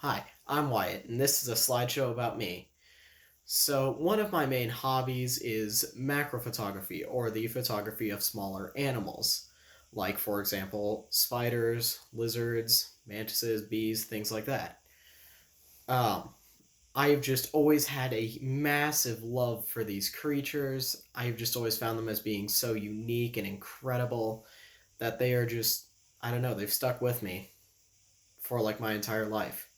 Hi, I'm Wyatt, and this is a slideshow about me. So, one of my main hobbies is macrophotography, or the photography of smaller animals, like, for example, spiders, lizards, mantises, bees, things like that. Um, I've just always had a massive love for these creatures. I've just always found them as being so unique and incredible that they are just, I don't know, they've stuck with me for like my entire life.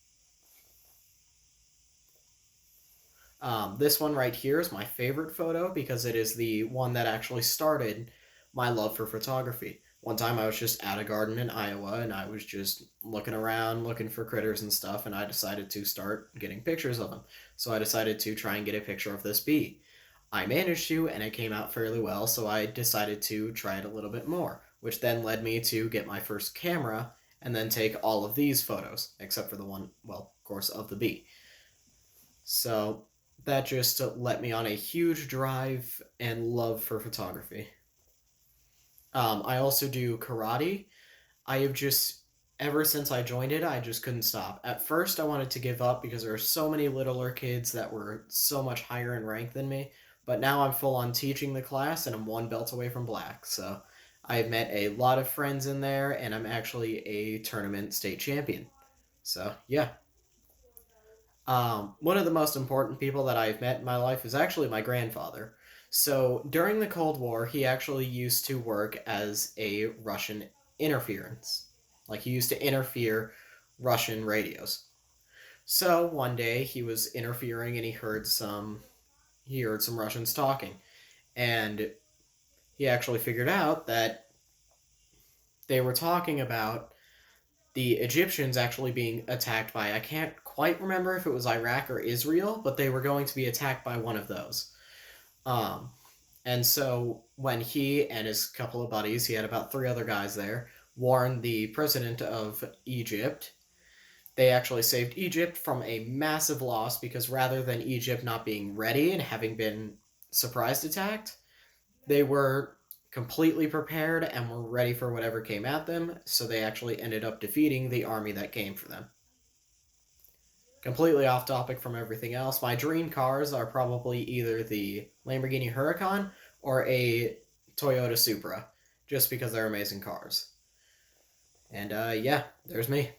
This one right here is my favorite photo because it is the one that actually started my love for photography. One time I was just at a garden in Iowa and I was just looking around, looking for critters and stuff, and I decided to start getting pictures of them. So I decided to try and get a picture of this bee. I managed to, and it came out fairly well, so I decided to try it a little bit more, which then led me to get my first camera and then take all of these photos, except for the one, well, of course, of the bee. So that just let me on a huge drive and love for photography. I also do karate. I have just, ever since I joined it, I just couldn't stop. At first, I wanted to give up because there were so many littler kids that were so much higher in rank than me. But now I'm full on teaching the class and I'm one belt away from black. So I've met a lot of friends in there and I'm actually a tournament state champion. So yeah. One of the most important people that I've met in my life is actually my grandfather. So during the Cold War, he actually used to work as a Russian interference. Like he used to interfere Russian radios. So one day he was interfering and he heard some Russians talking. And he actually figured out that they were talking about the Egyptians actually being attacked by, I can't quite remember if it was Iraq or Israel, but they were going to be attacked by one of those. Um, and so when he and his couple of buddies, he had about three other guys there, warned the president of Egypt, they actually saved Egypt from a massive loss because rather than Egypt not being ready and having been surprise attacked, they were completely prepared and were ready for whatever came at them, so they actually ended up defeating the army that came for them. Completely off topic from everything else, my dream cars are probably either the Lamborghini Huracan or a Toyota Supra, just because they're amazing cars. And yeah, there's me.